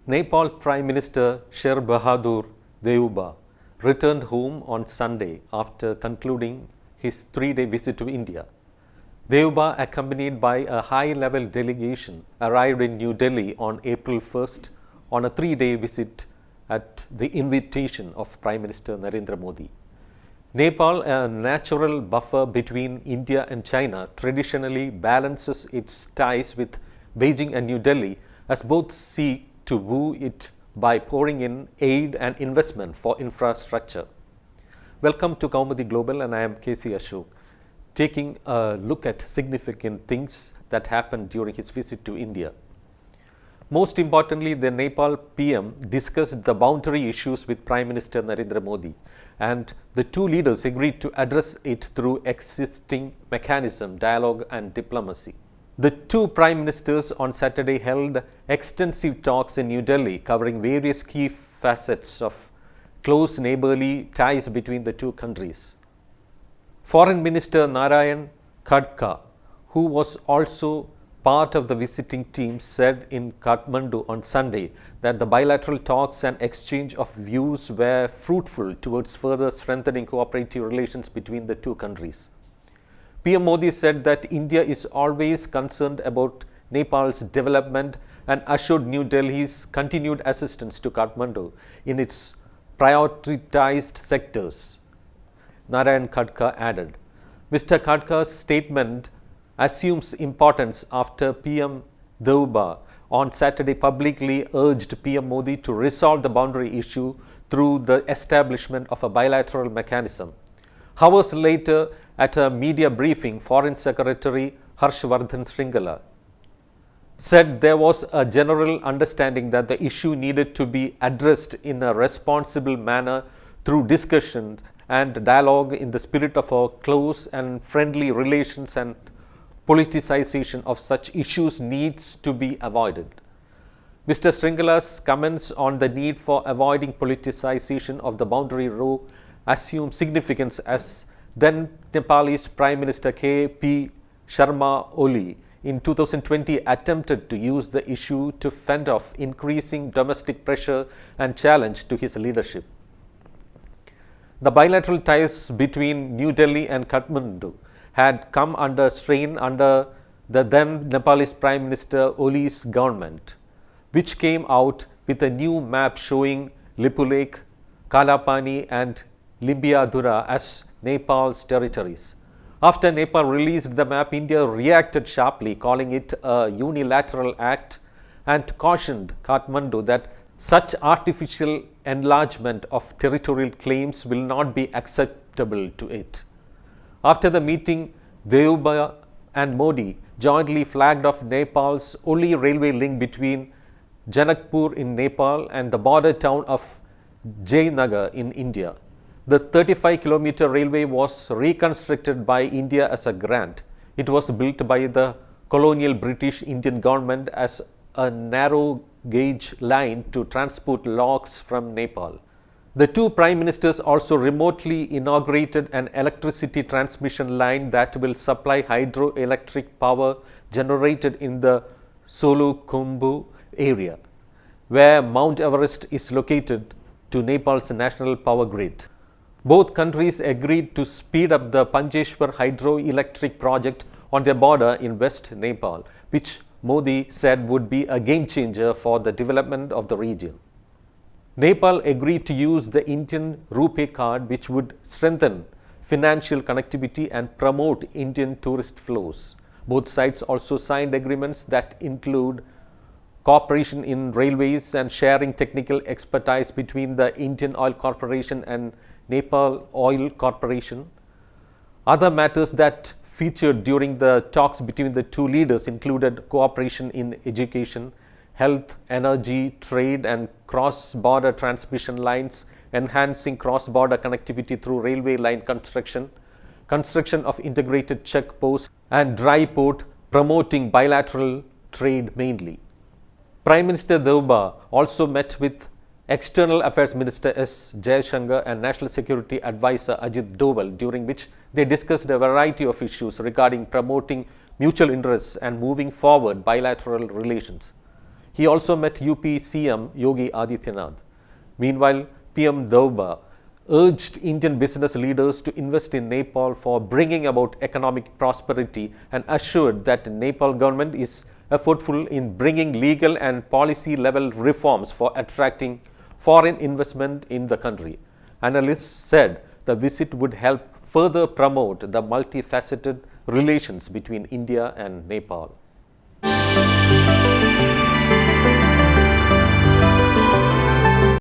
Nepal Prime Minister Sher Bahadur Deuba returned home on Sunday after concluding his 3-day visit to India. Deuba, accompanied by a high-level delegation, arrived in New Delhi on April 1st on a 3-day visit at the invitation of Prime Minister Narendra Modi. Nepal, a natural buffer between India and China, traditionally balances its ties with Beijing and New Delhi as both seek to woo it by pouring in aid and investment for infrastructure. Welcome to Kaumudy Global, and I am Asok, taking a look at significant things that happened during his visit to India. Most importantly, the Nepal PM discussed the boundary issues with Prime Minister Narendra Modi, and the two leaders agreed to address it through existing mechanism, dialogue and diplomacy. The two prime ministers on Saturday held extensive talks in New Delhi covering various key facets of close neighborly ties between the two countries. Foreign Minister Narayan Khadka, who was also part of the visiting team, said in Kathmandu on Sunday that the bilateral talks and exchange of views were fruitful towards further strengthening cooperative relations between the two countries. PM Modi said that India is always concerned about Nepal's development and assured New Delhi's continued assistance to Kathmandu in its prioritized sectors. Narayan Khadka added. Mr. Khadka's statement assumes importance after PM Deuba on Saturday publicly urged PM Modi to resolve the boundary issue through the establishment of a bilateral mechanism. Hours later, at a media briefing, Foreign Secretary Harshvardhan Shringla said there was a general understanding that the issue needed to be addressed in a responsible manner through discussion and dialogue in the spirit of our close and friendly relations, and politicization of such issues needs to be avoided. Mr. Shringla's comments on the need for avoiding politicization of the boundary row assume significance as then Nepalese Prime Minister K.P. Sharma Oli in 2020 attempted to use the issue to fend off increasing domestic pressure and challenge to his leadership. The bilateral ties between New Delhi and Kathmandu had come under strain under the then Nepalese Prime Minister Oli's government, which came out with a new map showing Lipulekh, Kalapani and Limbiadura as Nepal's territories. After Nepal released the map, India reacted sharply, calling it a unilateral act, and cautioned Kathmandu that such artificial enlargement of territorial claims will not be acceptable to it. After the meeting, Deuba and Modi jointly flagged off Nepal's only railway link between Janakpur in Nepal and the border town of Jayanagar in India. The 35-kilometer railway was reconstructed by India as a grant. It was built by the colonial British Indian government as a narrow-gauge line to transport logs from Nepal. The two prime ministers also remotely inaugurated an electricity transmission line that will supply hydroelectric power generated in the Solukhumbu area, where Mount Everest is located, to Nepal's national power grid. Both countries agreed to speed up the Panjeshwar hydroelectric project on their border in West Nepal, which Modi said would be a game changer for the development of the region. Nepal agreed to use the Indian Rupee card, which would strengthen financial connectivity and promote Indian tourist flows. Both sides also signed agreements that include cooperation in railways and sharing technical expertise between the Indian Oil Corporation and Nepal Oil Corporation. Other matters that featured during the talks between the two leaders included cooperation in education, health, energy, trade and cross-border transmission lines, enhancing cross-border connectivity through railway line construction, construction of integrated checkposts and dry port, promoting bilateral trade mainly. Prime Minister Deuba also met with External Affairs Minister S. Jaishankar and National Security Advisor Ajit Doval, during which they discussed a variety of issues regarding promoting mutual interests and moving forward bilateral relations. He also met UP CM Yogi Adityanath. Meanwhile, PM Deuba urged Indian business leaders to invest in Nepal for bringing about economic prosperity and assured that Nepal government is effortful in bringing legal and policy level reforms for attracting foreign investment in the country. Analysts said the visit would help further promote the multifaceted relations between India and Nepal.